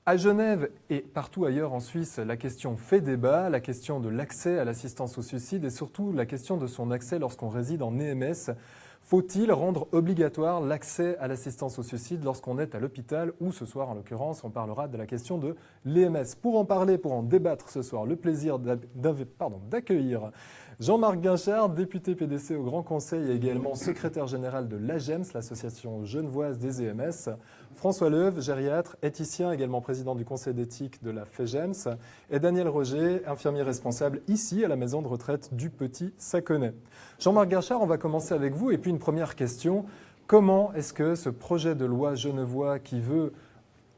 À Genève et partout ailleurs en Suisse, la question fait débat, la question de l'accès à l'assistance au suicide et surtout la question de son accès lorsqu'on réside en EMS. Faut-il rendre obligatoire l'accès à l'assistance au suicide lorsqu'on est à l'hôpital ou ce soir en l'occurrence on parlera de la question de l'EMS. Pour en parler, pour en débattre ce soir, le plaisir d'accueillir Jean-Marc Guinchard, député PDC au Grand Conseil et également secrétaire général de l'AGEMS, l'association genevoise des EMS. François Leuve, gériatre, éthicien, également président du conseil d'éthique de la FEGEMS. Et Daniel Roger, infirmier responsable ici à la maison de retraite du Petit Saconnet. Jean-Marc Guinchard, on va commencer avec vous. Et puis une première question. Comment est-ce que ce projet de loi genevois qui veut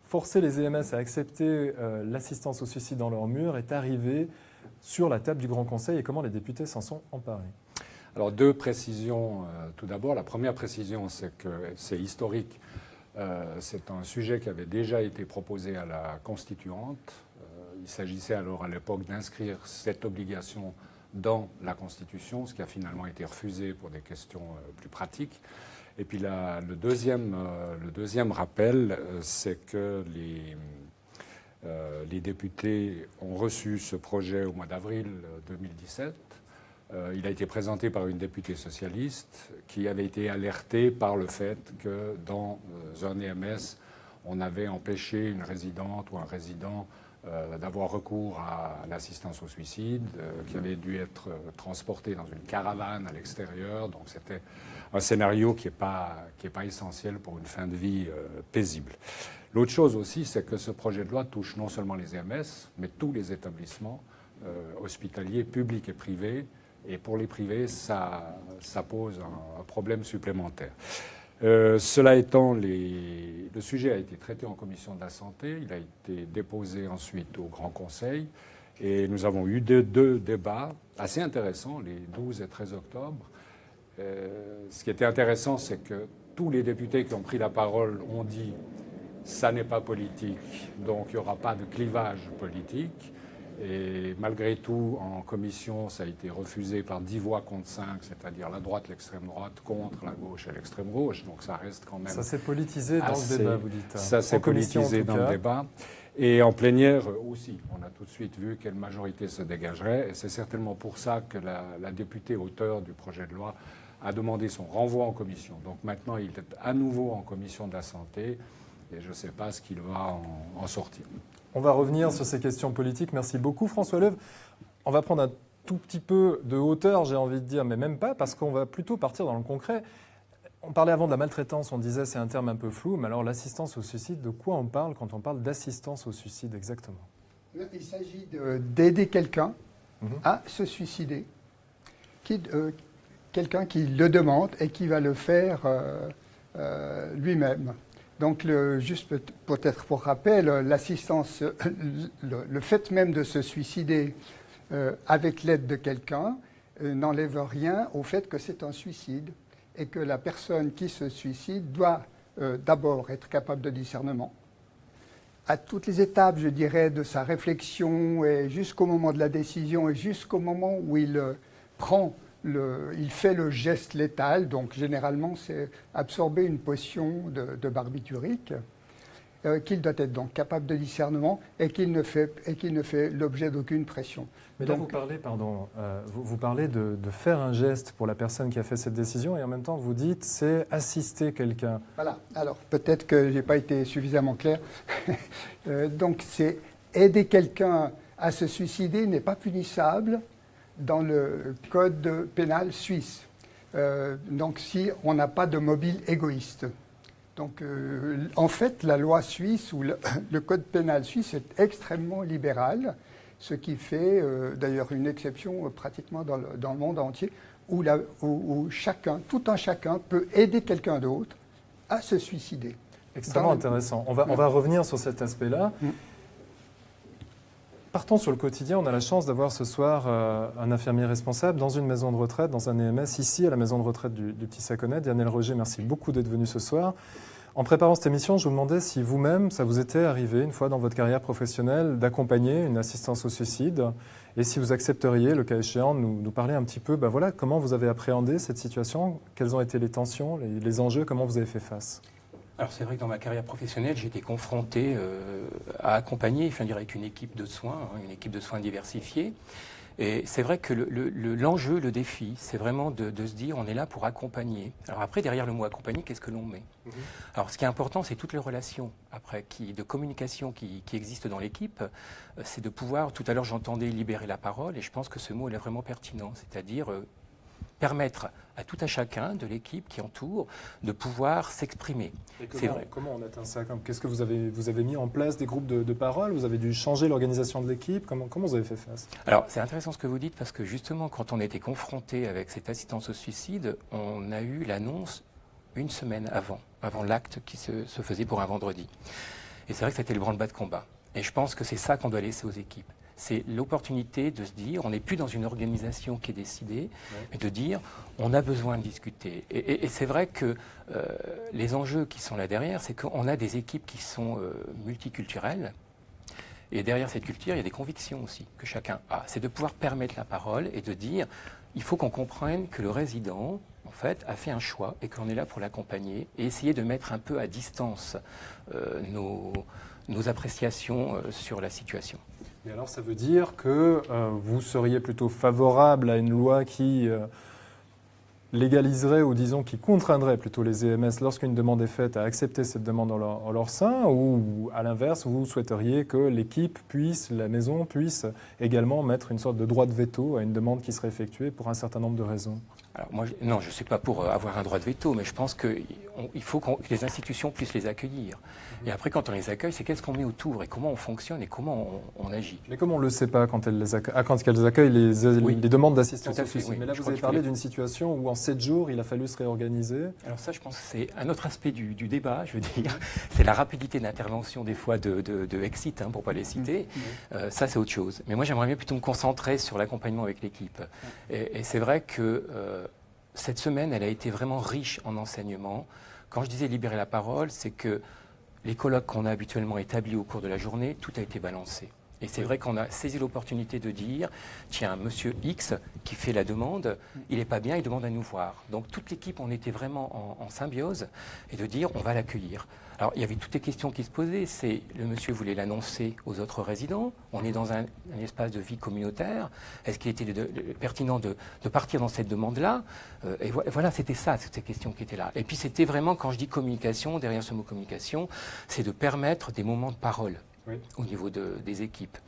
forcer les EMS à accepter l'assistance au suicide dans leur mur est arrivé sur la table du Grand Conseil et comment les députés s'en sont emparés? Alors deux précisions. Tout d'abord, la première précision, c'est que c'est historique. C'est un sujet qui avait déjà été proposé à la Constituante. Il s'agissait alors à l'époque d'inscrire cette obligation dans la Constitution, ce qui a finalement été refusé pour des questions plus pratiques. Et puis le deuxième rappel, c'est que les députés ont reçu ce projet au mois d'avril 2017. Il a été présenté par une députée socialiste qui avait été alertée par le fait que dans un EMS, on avait empêché une résidente ou un résident d'avoir recours à l'assistance au suicide, qui avait dû être transporté dans une caravane à l'extérieur. Donc c'était un scénario qui n'est pas essentiel pour une fin de vie paisible. L'autre chose aussi, c'est que ce projet de loi touche non seulement les EMS, mais tous les établissements hospitaliers, publics et privés. Et pour les privés, ça pose un problème supplémentaire. Cela étant, le sujet a été traité en commission de la santé. Il a été déposé ensuite au Grand Conseil. Et nous avons eu deux débats assez intéressants, les 12 et 13 octobre. Ce qui était intéressant, c'est que tous les députés qui ont pris la parole ont dit « ça n'est pas politique, donc il n'y aura pas de clivage politique ». Et malgré tout, en commission, ça a été refusé par 10 voix contre 5, c'est-à-dire la droite, l'extrême droite, contre la gauche et l'extrême gauche. Donc ça reste quand même... Ça s'est politisé dans le débat, vous dites. Ça s'est politisé dans le débat. Et en plénière aussi, on a tout de suite vu quelle majorité se dégagerait. Et c'est certainement pour ça que la députée auteure du projet de loi a demandé son renvoi en commission. Donc maintenant, il est à nouveau en commission de la santé. Et je ne sais pas ce qu'il va en sortir. On va revenir sur ces questions politiques. Merci beaucoup, François Leuve. On va prendre un tout petit peu de hauteur, j'ai envie de dire, mais même pas, parce qu'on va plutôt partir dans le concret. On parlait avant de la maltraitance, on disait c'est un terme un peu flou, mais alors l'assistance au suicide, de quoi on parle quand on parle d'assistance au suicide exactement? Il s'agit d'aider quelqu'un à se suicider, quelqu'un qui le demande et qui va le faire lui-même. Donc, juste peut-être pour rappel, l'assistance, le fait même de se suicider avec l'aide de quelqu'un n'enlève rien au fait que c'est un suicide et que la personne qui se suicide doit d'abord être capable de discernement. À toutes les étapes, je dirais, de sa réflexion et jusqu'au moment de la décision et jusqu'au moment où il fait le geste létal, donc généralement c'est absorber une potion de barbiturique, qu'il doit être donc capable de discernement et qu'il ne fait l'objet d'aucune pression. Mais là, vous parlez de faire un geste pour la personne qui a fait cette décision et en même temps vous dites c'est assister quelqu'un. Voilà, alors peut-être que je n'ai pas été suffisamment clair. Donc c'est aider quelqu'un à se suicider n'est pas punissable dans le code pénal suisse. Donc si on n'a pas de mobile égoïste. Donc en fait, la loi suisse ou le code pénal suisse est extrêmement libéral, ce qui fait d'ailleurs une exception pratiquement dans le monde entier, où tout un chacun peut aider quelqu'un d'autre à se suicider. Extrêmement intéressant. On va revenir sur cet aspect-là. Partons sur le quotidien. On a la chance d'avoir ce soir un infirmier responsable dans une maison de retraite, dans un EMS, ici à la maison de retraite du Petit Saconnet. Daniel Roger, merci beaucoup d'être venu ce soir. En préparant cette émission, je vous demandais si vous-même, ça vous était arrivé une fois dans votre carrière professionnelle d'accompagner une assistance au suicide et si vous accepteriez, le cas échéant, de nous parler un petit peu, voilà, comment vous avez appréhendé cette situation, quelles ont été les tensions, les enjeux, comment vous avez fait face? Alors c'est vrai que dans ma carrière professionnelle, j'ai été confronté à accompagner, enfin, dire avec une équipe de soins, une équipe de soins diversifiée. Et c'est vrai que l'enjeu, le défi, c'est vraiment de se dire on est là pour accompagner. Alors après, derrière le mot accompagner, qu'est-ce que l'on met? Alors ce qui est important, c'est toutes les relations après, de communication qui existent dans l'équipe. C'est de pouvoir, tout à l'heure j'entendais libérer la parole, et je pense que ce mot est vraiment pertinent, c'est-à-dire permettre à tout à chacun de l'équipe qui entoure de pouvoir s'exprimer. Comment on atteint ça? Qu'est-ce que vous avez mis en place des groupes de parole? Vous avez dû changer l'organisation de l'équipe? Comment vous avez fait face? Alors, c'est intéressant ce que vous dites parce que justement, quand on a été confronté avec cette assistance au suicide, on a eu l'annonce une semaine avant l'acte qui se faisait pour un vendredi. Et c'est vrai que c'était le branle-bas de combat. Et je pense que c'est ça qu'on doit laisser aux équipes. C'est l'opportunité de se dire, on n'est plus dans une organisation qui est décidée, mais de dire, on a besoin de discuter. Et c'est vrai que les enjeux qui sont là derrière, c'est qu'on a des équipes qui sont multiculturelles. Et derrière cette culture, il y a des convictions aussi que chacun a. C'est de pouvoir permettre la parole et de dire, il faut qu'on comprenne que le résident, en fait, a fait un choix et qu'on est là pour l'accompagner et essayer de mettre un peu à distance nos appréciations sur la situation. Mais alors ça veut dire que vous seriez plutôt favorable à une loi qui légaliserait ou disons qui contraindrait plutôt les EMS lorsqu'une demande est faite à accepter cette demande en leur sein, ou à l'inverse, vous souhaiteriez que l'équipe la maison puisse également mettre une sorte de droit de veto à une demande qui serait effectuée pour un certain nombre de raisons? Alors moi, non, je ne suis pas pour avoir un droit de veto, mais je pense qu'il faut que les institutions puissent les accueillir. Et après, quand on les accueille, c'est qu'est-ce qu'on met autour et comment on fonctionne et comment on agit. Mais comme on ne le sait pas quand elles accueillent les demandes d'assistance au suicide. Oui. Mais là, vous avez parlé d'une situation où en 7 jours, il a fallu se réorganiser. Alors ça, je pense que c'est un autre aspect du débat, je veux dire. C'est la rapidité d'intervention des fois de Exit, pour ne pas les citer. Ça, c'est autre chose. Mais moi, j'aimerais bien plutôt me concentrer sur l'accompagnement avec l'équipe. Et c'est vrai que cette semaine, elle a été vraiment riche en enseignements. Quand je disais libérer la parole, c'est que les colloques qu'on a habituellement établis au cours de la journée, tout a été balancé. Et c'est vrai qu'on a saisi l'opportunité de dire, tiens, monsieur X qui fait la demande, il n'est pas bien, il demande à nous voir. Donc toute l'équipe, on était vraiment en symbiose et de dire, on va l'accueillir. Alors il y avait toutes les questions qui se posaient. Le monsieur voulait l'annoncer aux autres résidents. On est dans un espace de vie communautaire. Est-ce qu'il était pertinent de partir dans cette demande-là? Et voilà, c'était ça, toutes ces questions qui étaient là. Et puis c'était vraiment, quand je dis communication, derrière ce mot communication, c'est de permettre des moments de parole. Oui. Au niveau des équipes,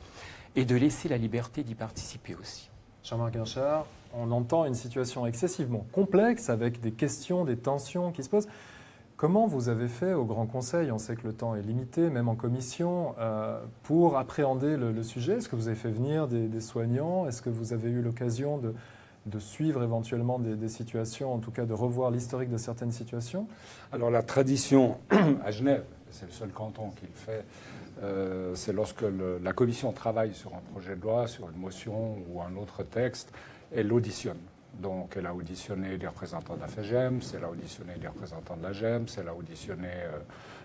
et de laisser la liberté d'y participer aussi. Jean-Marc Guinchard, on entend une situation excessivement complexe avec des questions, des tensions qui se posent. Comment vous avez fait au Grand Conseil? On sait que le temps est limité, même en commission, pour appréhender le sujet. Est-ce que vous avez fait venir des soignants? Est-ce que vous avez eu l'occasion de suivre éventuellement des situations, en tout cas de revoir l'historique de certaines situations? Alors la tradition à Genève, c'est le seul canton qui le fait, c'est lorsque la commission travaille sur un projet de loi, sur une motion ou un autre texte, elle auditionne. Donc elle a auditionné les représentants de la FEGEMS, elle a auditionné les représentants de la GEMS, elle a auditionné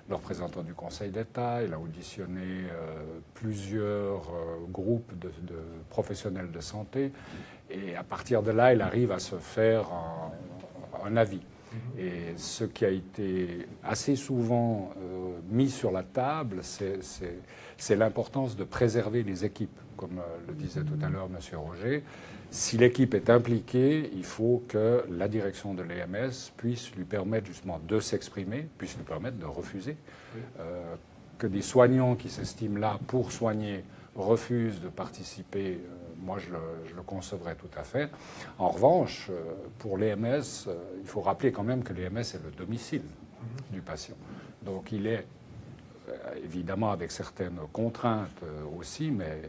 le représentant du Conseil d'État, elle a auditionné plusieurs groupes de professionnels de santé. Et à partir de là, elle arrive à se faire un avis. Et ce qui a été assez souvent mis sur la table, c'est l'importance de préserver les équipes. Comme le disait tout à l'heure M. Roger, si l'équipe est impliquée, il faut que la direction de l'EMS puisse lui permettre justement de s'exprimer, puisse lui permettre de refuser. Que des soignants qui s'estiment là pour soigner refusent de participer, moi je le concevrais tout à fait. En revanche, pour l'EMS, il faut rappeler quand même que l'EMS est le domicile du patient. Donc il est évidemment avec certaines contraintes aussi, mais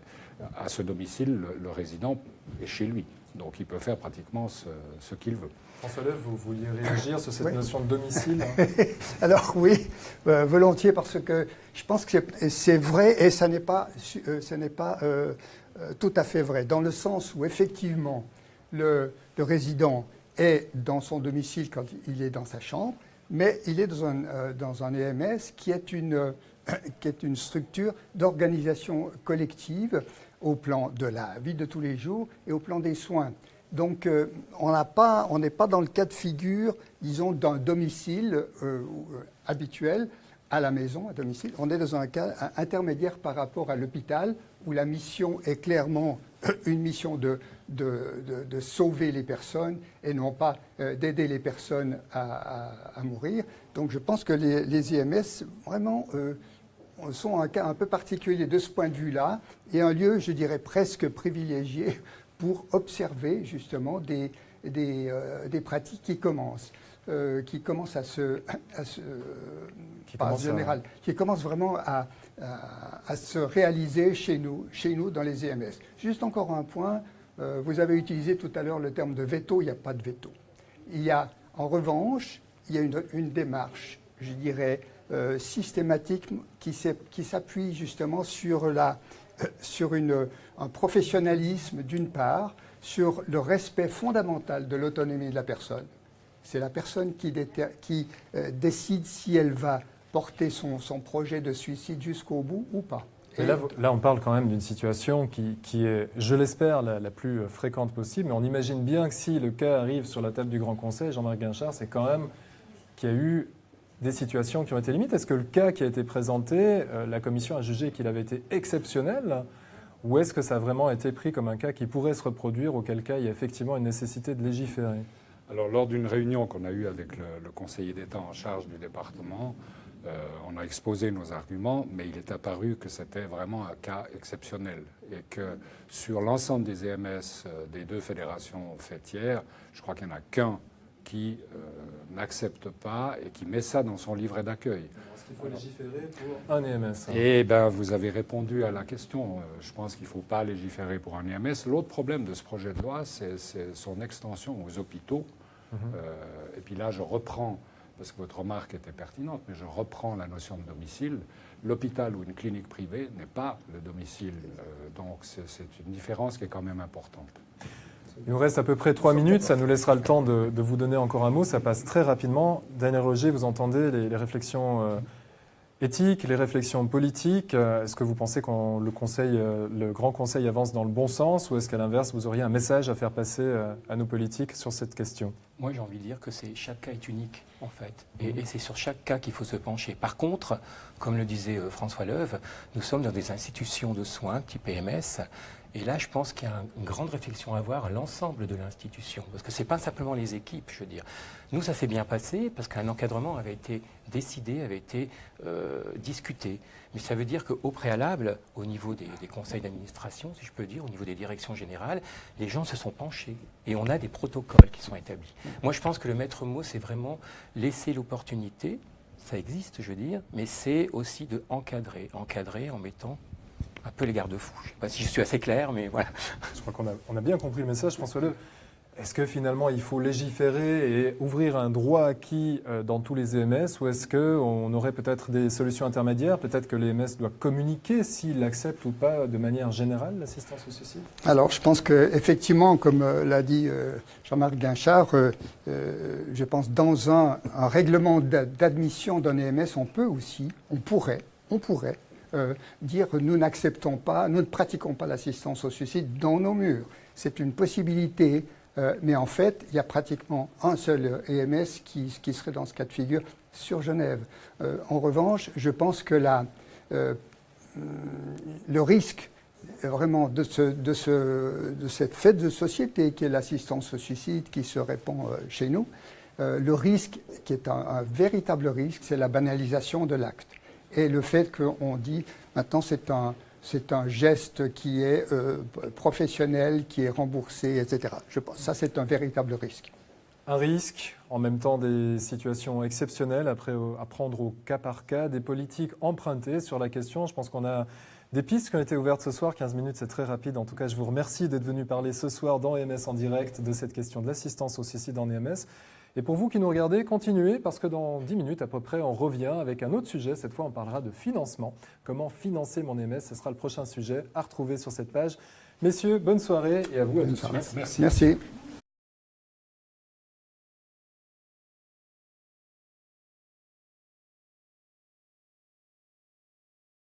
à ce domicile, le résident est chez lui. Donc il peut faire pratiquement ce qu'il veut. François Lefebvre, vous vouliez réagir sur cette notion de domicile? Alors oui, volontiers, parce que je pense que c'est vrai et ce n'est pas tout à fait vrai, dans le sens où effectivement le résident est dans son domicile quand il est dans sa chambre, mais il est dans un EMS qui est une structure d'organisation collective au plan de la vie de tous les jours et au plan des soins. Donc, on n'est pas dans le cas de figure, disons, d'un domicile habituel à la maison, à domicile. On est dans un cas intermédiaire par rapport à l'hôpital, où la mission est clairement une mission de sauver les personnes et non pas d'aider les personnes à mourir. Donc, je pense que les IMS, vraiment, sont un cas un peu particulier de ce point de vue-là, et un lieu, je dirais, presque privilégié pour observer justement des pratiques qui commencent qui commencent vraiment à se réaliser chez nous dans les EMS. Juste encore un point, vous avez utilisé tout à l'heure le terme de veto, il n'y a pas de veto. En revanche, il y a une démarche, je dirais, systématique qui s'appuie justement sur un professionnalisme d'une part, sur le respect fondamental de l'autonomie de la personne. C'est la personne qui décide si elle va porter son projet de suicide jusqu'au bout ou pas. Et là, on parle quand même d'une situation qui est, je l'espère, la plus fréquente possible. Mais on imagine bien que si le cas arrive sur la table du Grand Conseil, Jean-Marc Guinchard, c'est quand même qu'il y a eu des situations qui ont été limites. Est-ce que le cas qui a été présenté, la commission a jugé qu'il avait été exceptionnel, ou est-ce que ça a vraiment été pris comme un cas qui pourrait se reproduire, auquel cas il y a effectivement une nécessité de légiférer? Alors, lors d'une réunion qu'on a eue avec le conseiller d'État en charge du département, on a exposé nos arguments, mais il est apparu que c'était vraiment un cas exceptionnel et que sur l'ensemble des EMS des deux fédérations fêtières, je crois qu'il n'y en a qu'un qui n'accepte pas et qui met ça dans son livret d'accueil. Est-ce qu'il faut légiférer pour un EMS? Eh bien, vous avez répondu à la question. Je pense qu'il ne faut pas légiférer pour un EMS. L'autre problème de ce projet de loi, c'est son extension aux hôpitaux. Et puis là, je reprends, parce que votre remarque était pertinente, mais je reprends la notion de domicile. L'hôpital ou une clinique privée n'est pas le domicile. Donc, c'est une différence qui est quand même importante. Il nous reste à peu près 3 minutes, ça nous laissera le temps de vous donner encore un mot, ça passe très rapidement. Daniel Roger, vous entendez les réflexions éthiques, les réflexions politiques. Est-ce que vous pensez que le Grand Conseil avance dans le bon sens, ou est-ce qu'à l'inverse, vous auriez un message à faire passer à nos politiques sur cette question? Moi, j'ai envie de dire que chaque cas est unique, en fait. Et c'est sur chaque cas qu'il faut se pencher. Par contre, comme le disait François Leuve, nous sommes dans des institutions de soins, type EMS. Et là, je pense qu'il y a une grande réflexion à avoir à l'ensemble de l'institution. Parce que ce n'est pas simplement les équipes, je veux dire. Nous, ça s'est bien passé parce qu'un encadrement avait été décidé, avait été discuté. Mais ça veut dire qu'au préalable, au niveau des conseils d'administration, si je peux dire, au niveau des directions générales, les gens se sont penchés. Et on a des protocoles qui sont établis. Moi, je pense que le maître mot, c'est vraiment laisser l'opportunité. Ça existe, je veux dire, mais c'est aussi de encadrer en mettant un peu les garde-fous. Je ne sais pas si je suis assez clair, mais voilà. Je crois qu'on a bien compris le message, François Leuve. Est-ce que finalement il faut légiférer et ouvrir un droit acquis dans tous les EMS, ou est-ce qu'on aurait peut-être des solutions intermédiaires? Peut-être que l'EMS doit communiquer s'il accepte ou pas de manière générale l'assistance au suicide? Alors je pense qu'effectivement, comme l'a dit Jean-Marc Guinchard, je pense dans un règlement d'admission d'un EMS, on pourrait dire nous n'acceptons pas, nous ne pratiquons pas l'assistance au suicide dans nos murs. C'est une possibilité, mais en fait, il y a pratiquement un seul EMS qui serait dans ce cas de figure sur Genève. En revanche, je pense que le risque vraiment de cette fête de société qui est l'assistance au suicide qui se répand chez nous, le risque qui est un véritable risque, c'est la banalisation de l'acte. Et le fait qu'on dit maintenant c'est un geste qui est professionnel, qui est remboursé, etc. Je pense que ça c'est un véritable risque. Un risque, en même temps des situations exceptionnelles, après à prendre au cas par cas, des politiques empruntées sur la question. Je pense qu'on a des pistes qui ont été ouvertes ce soir. 15 minutes, c'est très rapide. En tout cas, je vous remercie d'être venu parler ce soir dans EMS en direct de cette question de l'assistance au suicide en EMS. Et pour vous qui nous regardez, continuez, parce que dans 10 minutes à peu près, on revient avec un autre sujet. Cette fois, on parlera de financement. Comment financer mon EMS? Ce sera le prochain sujet à retrouver sur cette page. Messieurs, bonne soirée et à vous à tout de suite. Merci. Merci.